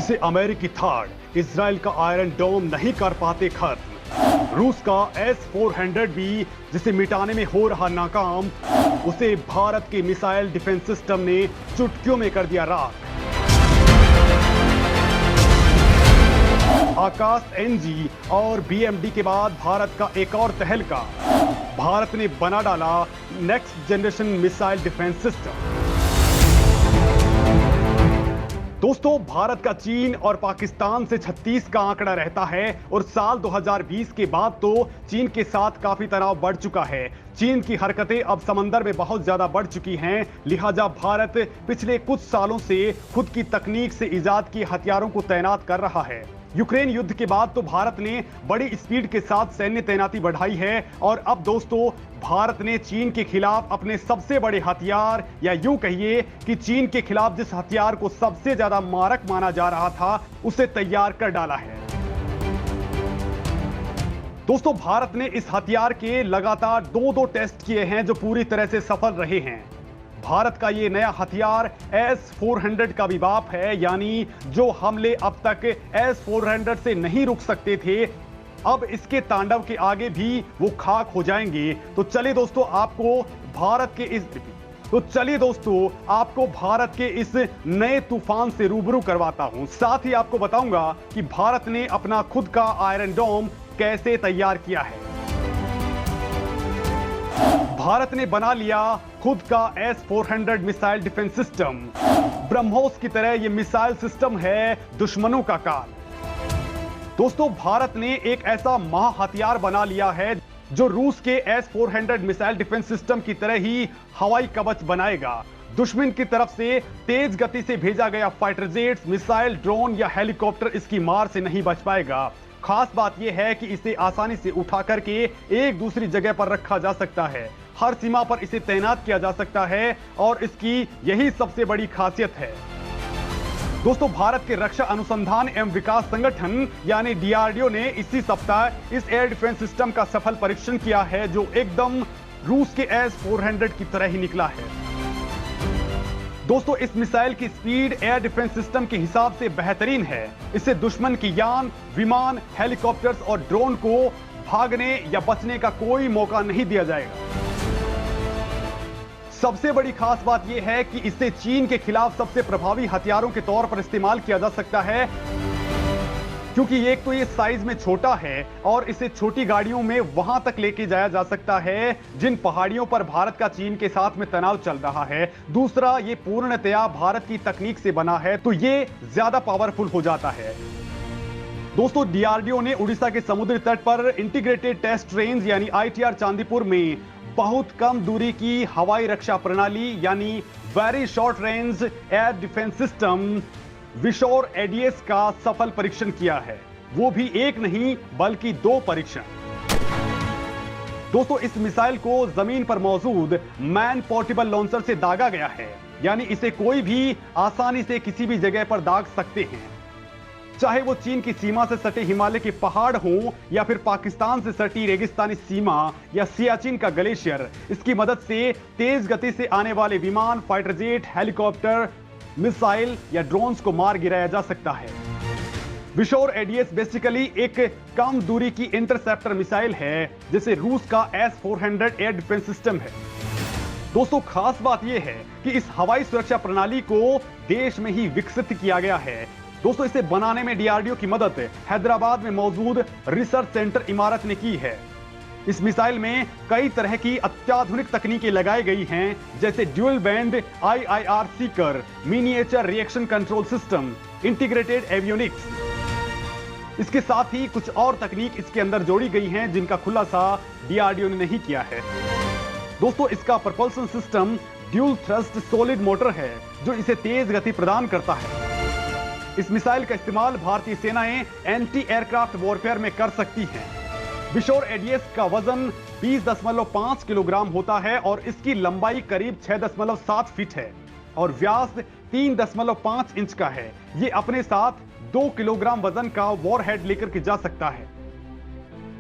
जिसे अमेरिकी third Israel का आयरन डोम नहीं कर पाते खत्म। रूस का S-400 भी जिसे मिटाने में हो रहा नाकाम, उसे भारत के मिसाइल डिफेंस सिस्टम ने चुटकियों में कर दिया राख। आकाश NG और BMD के बाद भारत का एक और तहलका, भारत ने बना डाला next generation missile defence system. दोस्तों, भारत का चीन और पाकिस्तान से 36 का आंकड़ा रहता है और साल 2020 के बाद तो चीन के साथ काफी तनाव बढ़ चुका है। चीन की हरकतें अब समंदर में बहुत ज्यादा बढ़ चुकी हैं, लिहाजा भारत पिछले कुछ सालों से खुद की तकनीक से इजाद किए हथियारों को तैनात कर रहा है। यूक्रेन युद्ध के बाद तो भारत ने बड़ी स्पीड के साथ सैन्य तैनाती बढ़ाई है और अब दोस्तों भारत ने चीन के खिलाफ अपने सबसे बड़े हथियार, या यूं कहिए कि चीन के खिलाफ जिस हथियार को सबसे ज्यादा मारक माना जा रहा था, उसे तैयार कर डाला है। दोस्तों, भारत ने इस हथियार के लगातार दो टेस्ट किए हैं जो पूरी तरह से सफल रहे हैं। भारत का ये नया हथियार S-400 का भी बाप है, यानी जो हमले अब तक S-400 से नहीं रुक सकते थे, अब इसके तांडव के आगे भी वो खाक हो जाएंगे। तो चलिए दोस्तों आपको भारत के इस नए तूफान से रूबरू करवाता हूं। साथ ही आपको बताऊंगा कि भारत ने अपना खुद का आयरन डोम कैसे तैयार किया है। भारत ने बना लिया खुद का S-400 missile defence system. BrahMos की तरह यह मिसाइल सिस्टम है दुश्मनों का काल। दोस्तों, भारत ने एक ऐसा महा हथियार बना लिया है जो रूस के S-400 मिसाइल डिफेंस सिस्टम की तरह ही हवाई कवच बनाएगा। दुश्मन की तरफ से तेज गति से भेजा गया फाइटर जेट्स, मिसाइल, ड्रोन या हेलीकॉप्टर इसकी मार से नहीं बच पाएगा। खास बात यह है कि इसे आसानी से उठा करके एक दूसरी जगह पर रखा जा सकता है, हर सीमा पर इसे तैनात किया जा सकता है और इसकी यही सबसे बड़ी खासियत है। दोस्तों, भारत के रक्षा अनुसंधान एवं विकास संगठन यानी DRDO ने इसी सप्ताह इस एयर डिफेंस सिस्टम का सफल परीक्षण किया है, जो एकदम रूस के S-400 की तरह ही निकला है। दोस्तों, इस मिसाइल की स्पीड एयर डिफेंस सिस्टम के हिसाब से बेहतरीन है। इससे दुश्मन की यान, विमान, हेलीकॉप्टर्स और ड्रोन को भागने या बचने का कोई मौका नहीं दिया जाएगा। सबसे बड़ी खास बात यह है कि इसे चीन के खिलाफ सबसे प्रभावी हथियारों के तौर पर इस्तेमाल किया जा सकता है, क्योंकि एक तो ये साइज में छोटा है और इसे छोटी गाड़ियों में वहां तक लेके जाया जा सकता है जिन पहाड़ियों पर भारत का चीन के साथ में तनाव चल रहा है। दूसरा, ये पूर्णतया भारत की तकनीक से बना है, तो ये ज्यादा पावरफुल हो जाता है। दोस्तों, DRDO ने उड़ीसा के समुद्री तट पर इंटीग्रेटेड टेस्ट रेंज यानी ITR चांदीपुर में बहुत कम दूरी की हवाई रक्षा प्रणाली यानी very short range air defence system विशोर ADS का सफल परीक्षण किया है, वो भी एक नहीं बल्कि 2 परीक्षण। दोस्तों, इस मिसाइल को जमीन पर मौजूद मैन पोर्टेबल लॉन्चर से दागा गया है, यानी इसे कोई भी आसानी से किसी भी जगह पर दाग सकते हैं, चाहे वो चीन की सीमा से सटे हिमालय के पहाड़ हों या फिर पाकिस्तान से सटी रेगिस्तानी सीमा या सियाचिन का ग्लेशियर। इसकी मदद से तेज गति से आने वाले विमान, फाइटर जेट, हेलीकॉप्टर, मिसाइल या ड्रोन्स को मार गिराया जा सकता है। विशोर ADS बेसिकली एक कम दूरी की इंटरसेप्टर मिसाइल है, जिसे रूस का S-400 एयर डिफेंस सिस्टम है। दोस्तों, खास बात यह है कि इस हवाई सुरक्षा प्रणाली को देश में ही विकसित किया गया है। दोस्तों, इसे बनाने में DRDO की मदद हैदराबाद में मौजूद रिसर्च सेंटर इमारत ने की है। इस मिसाइल में कई तरह की अत्याधुनिक तकनीकें लगाई गई हैं, जैसे dual band IIR Sikar, miniature reaction control system, integrated avionics. इसके साथ ही कुछ और तकनीक इसके अंदर जोड़ी गई हैं जिनका खुलासा DRDO ने नहीं किया है। दोस्तों, इसका propulsion system dual thrust solid motor है जो इसे तेज गति प्रदान करता है। इस मिसाइल का इस्तेमाल भारतीय सेनाएं एंटी एयरक्राफ्ट वॉरफेयर में कर सकती हैं। विशोर ADS का वजन 20.5 किलोग्राम होता है और इसकी लंबाई करीब 6.7 फीट है और व्यास 3.5 इंच का है। ये अपने साथ 2 किलोग्राम वजन का वॉरहेड लेकर के जा सकता है।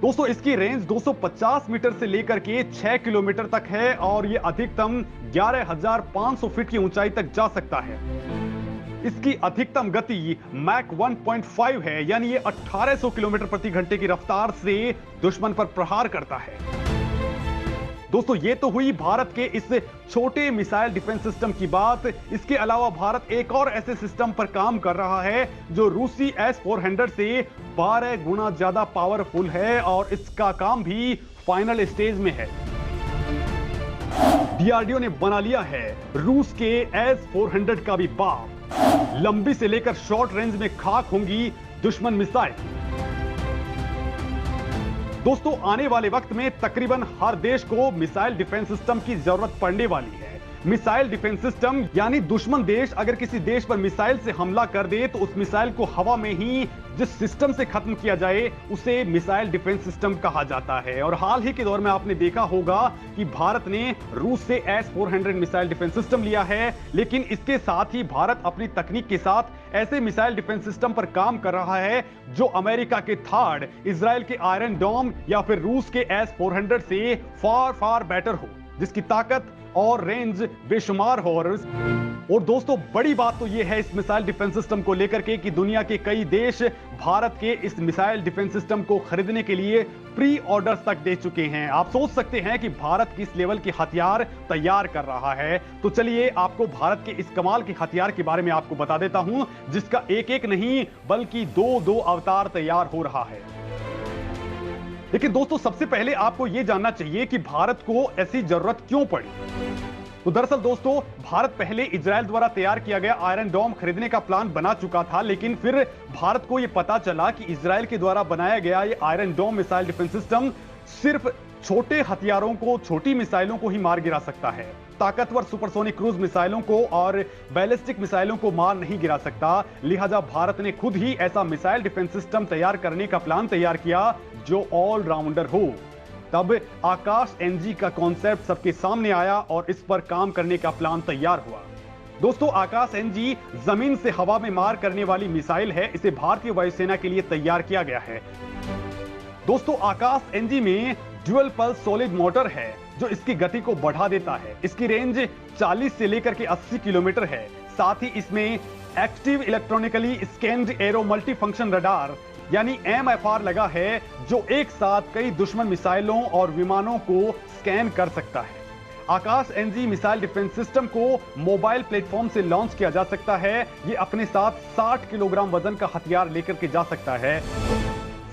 दोस्तों, इसकी रेंज 250 मीटर से लेकर के 6 किलोमीटर तक है और ये अधिकतम 11,500 फीट की ऊंचाई तक जा सकता है। इसकी अधिकतम गति मैक 1.5 है, यानी ये 1800 किलोमीटर प्रति घंटे की रफ्तार से दुश्मन पर प्रहार करता है। दोस्तों, ये तो हुई भारत के इस छोटे मिसाइल डिफेंस सिस्टम की बात। इसके अलावा भारत एक और ऐसे सिस्टम पर काम कर रहा है जो रूसी S-400 से 12 गुना ज्यादा पावरफुल है और इसका काम भी फाइनल स्टेज में है। डीआरडीओ ने बना लिया है रूस के S-400 का भी बाप। लंबी से लेकर शॉर्ट रेंज में खाक होंगी दुश्मन मिसाइल। दोस्तों, आने वाले वक्त में तकरीबन हर देश को मिसाइल डिफेंस सिस्टम की जरूरत पड़ने वाली है। मिसाइल डिफेंस सिस्टम यानी दुश्मन देश अगर किसी देश पर मिसाइल से हमला कर दे तो उस मिसाइल को हवा में ही जिस सिस्टम से खत्म किया जाए उसे मिसाइल डिफेंस सिस्टम कहा जाता है। और हाल ही के दौर में आपने देखा होगा कि भारत ने रूस से S-400 मिसाइल डिफेंस सिस्टम लिया है, लेकिन इसके साथ ही भारत अपनी तकनीक के साथ ऐसे मिसाइल डिफेंस सिस्टम पर काम कर रहा है जो अमेरिका के थार्ड, इजराइल के आयरन डोम या फिर रूस के S-400 से फार फार बेटर हो, जिसकी ताकत और रेंज बेशुमार हो। और दोस्तों, बड़ी बात तो यह है इस मिसाइल डिफेंस सिस्टम को लेकर के कि दुनिया के कई देश भारत के इस मिसाइल डिफेंस सिस्टम को खरीदने के लिए प्री ऑर्डर्स तक दे चुके हैं। आप सोच सकते हैं कि भारत किस लेवल के हथियार तैयार कर रहा है। तो चलिए आपको भारत के इस कमाल के हथियार के बारे में आपको बता देता हूं, जिसका एक एक नहीं बल्कि दो अवतार तैयार हो रहा है। लेकिन दोस्तों, सबसे पहले आपको यह जानना चाहिए कि भारत को ऐसी जरूरत क्यों पड़ी। तो दरअसल दोस्तों, भारत पहले इजराइल द्वारा तैयार किया गया आयरन डोम खरीदने का प्लान बना चुका था, लेकिन फिर भारत को यह पता चला कि इजराइल के द्वारा बनाया गया यह Iron Dome missile defence system सिर्फ छोटे हथियारों को, छोटी मिसाइलों को ही मार गिरा सकता है। ताकतवर सुपरसोनिक क्रूज मिसाइलों को और बैलिस्टिक मिसाइलों को मार नहीं गिरा सकता। लिहाजा भारत ने खुद ही ऐसा मिसाइल डिफेंस सिस्टम तैयार करने का प्लान तैयार किया जो ऑलराउंडर हो। तब आकाश एनजी का कॉन्सेप्ट सबके सामने आया और इस पर काम करने का प्लान तैयार हुआ। दोस्तों, आकाश एनजी जमीन से हवा में मार करने वाली मिसाइल है। इसे भारतीय वायुसेना के लिए तैयार किया गया है। दोस्तों, आकाश एनजी में ड्यूअल पल्स सॉलिड मोटर है जो इसकी गति को बढ़ा देता है। इसकी रेंज 40 से लेकर के 80 किलोमीटर है। साथ ही इसमें active electronically scanned arrow multi function radar यानी MFR लगा है, जो एक साथ कई दुश्मन मिसाइलों और विमानों को स्कैन कर सकता है। आकाश एनजी मिसाइल डिफेंस सिस्टम को मोबाइल प्लेटफॉर्म से लॉन्च किया जा सकता है। ये अपने साथ 60 किलोग्राम वजन का हथियार लेकर के जा सकता है।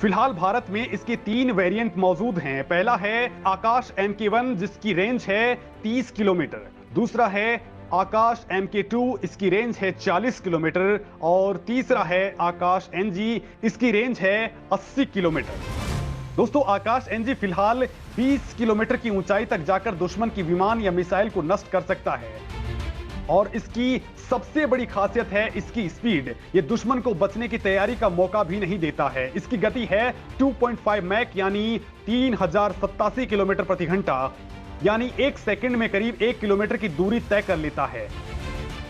फिलहाल भारत में इसके 3 वेरिएंट मौजूद हैं। पहला है आकाश MK1 जिसकी रेंज है 30 किलोमीटर। दूसरा है आकाश MK2, इसकी रेंज है 40 किलोमीटर। और तीसरा है आकाश NG, इसकी रेंज है 80 किलोमीटर। दोस्तों, आकाश NG फिलहाल 20 किलोमीटर की ऊंचाई तक जाकर दुश्मन की विमान या मिसाइल को नष्ट कर सकता है। और इसकी सबसे बड़ी खासियत है इसकी स्पीड। ये दुश्मन को बचने की तैयारी का मौका भी नहीं देता है। इसकी गति है 2.5 मैक यानी 3087 किलोमीटर प्रति घंटा, यानी 1 सेकंड में करीब 1 किलोमीटर की दूरी तय कर लेता है।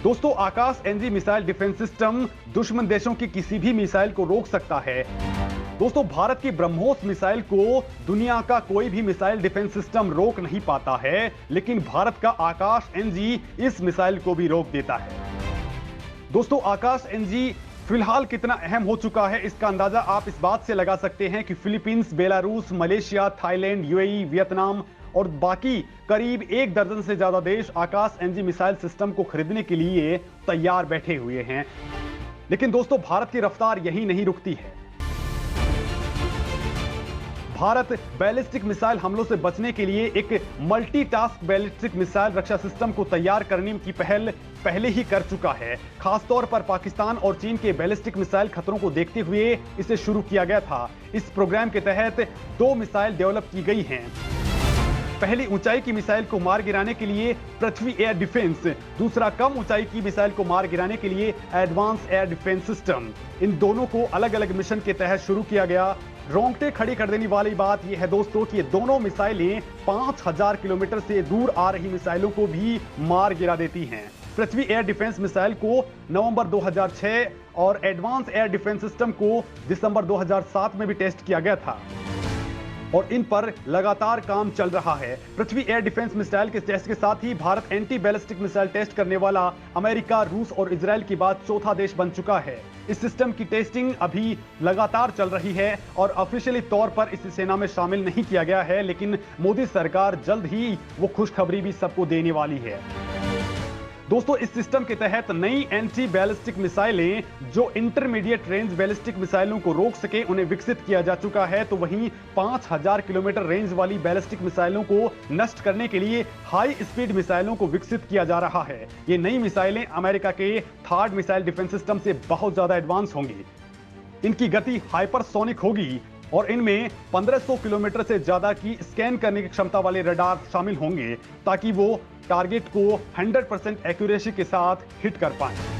दोस्तों, आकाश एनजी मिसाइल डिफेंस सिस्टम दुश्मन देशों की किसी भी मिसाइल को रोक सकता है। दोस्तों, भारत की ब्रह्मोस मिसाइल को दुनिया का कोई भी मिसाइल डिफेंस सिस्टम रोक नहीं पाता है, लेकिन भारत का आकाश एनजी इस मिसाइल को भी रोक देता है। दोस्तों, आकाश एनजी फिलहाल कितना अहम हो चुका है इसका अंदाजा आप इस बात से लगा सकते हैं कि Philippines, Belarus, Malaysia, Thailand, UAE, Vietnam और बाकी करीब 1 दर्जन से ज्यादा देश आकाश एनजी मिसाइल सिस्टम को खरीदने के लिए तैयार बैठे हुए हैं। लेकिन दोस्तों, भारत की रफ्तार यही नहीं रुकती है। भारत बैलिस्टिक मिसाइल हमलों से बचने के लिए एक मल्टीटास्क बैलिस्टिक मिसाइल रक्षा सिस्टम को तैयार करने की पहल पहले ही कर चुका है। खासतौर पर पाकिस्तान और चीन के बैलिस्टिक मिसाइल खतरों को देखते हुए इसे शुरू किया गया था। इस प्रोग्राम के तहत 2 मिसाइल डेवलप की गई हैं। पहली ऊंचाई की मिसाइल को मार गिराने के लिए पृथ्वी एयर डिफेंस, दूसरा कम ऊंचाई की मिसाइल को मार गिराने के लिए एडवांस एयर डिफेंस सिस्टम। इन दोनों को अलग अलग मिशन के तहत शुरू किया गया। रोंगटे खड़ी कर देने वाली बात यह है दोस्तों कि ये दोनों मिसाइलें 5000 किलोमीटर से दूर आ रही मिसाइलों को भी मार गिरा देती हैं। पृथ्वी एयर डिफेंस मिसाइल को नवंबर 2006 और एडवांस एयर डिफेंस सिस्टम को दिसंबर 2007 में भी टेस्ट किया गया था। और इन पर लगातार काम चल रहा है। पृथ्वी एयर डिफेंस मिसाइल के टेस्ट के साथ ही Bharat anti ballistic missile test करने वाला अमेरिका, रूस और इजराइल के बाद चौथा देश बन चुका है। इस सिस्टम की टेस्टिंग अभी लगातार चल रही है और ऑफिशियली तौर पर इसे सेना में शामिल नहीं किया गया है, लेकिन मोदी सरकार जल्द ही वो खुशखबरी भी सबको देने वाली है। दोस्तों, इस सिस्टम के तहत नई एंटी बैलिस्टिक मिसाइलें जो इंटरमीडिएट रेंज बैलिस्टिक मिसाइलों को रोक सके उन्हें विकसित किया जा चुका है। तो वहीं 5000 किलोमीटर रेंज वाली बैलिस्टिक मिसाइलों को नष्ट करने के लिए हाई स्पीड मिसाइलों को विकसित किया जा रहा है। ये नई मिसाइलें अमेरिका के थर्ड मिसाइल डिफेंस सिस्टम से बहुत ज्यादा एडवांस होंगी। इनकी गति हाइपरसोनिक होगी और इनमें 1500 किलोमीटर से ज्यादा की स्कैन करने की क्षमता वाले रडार शामिल होंगे ताकि वो टारगेट को 100% एक्यूरेसी के साथ हिट कर पाएं।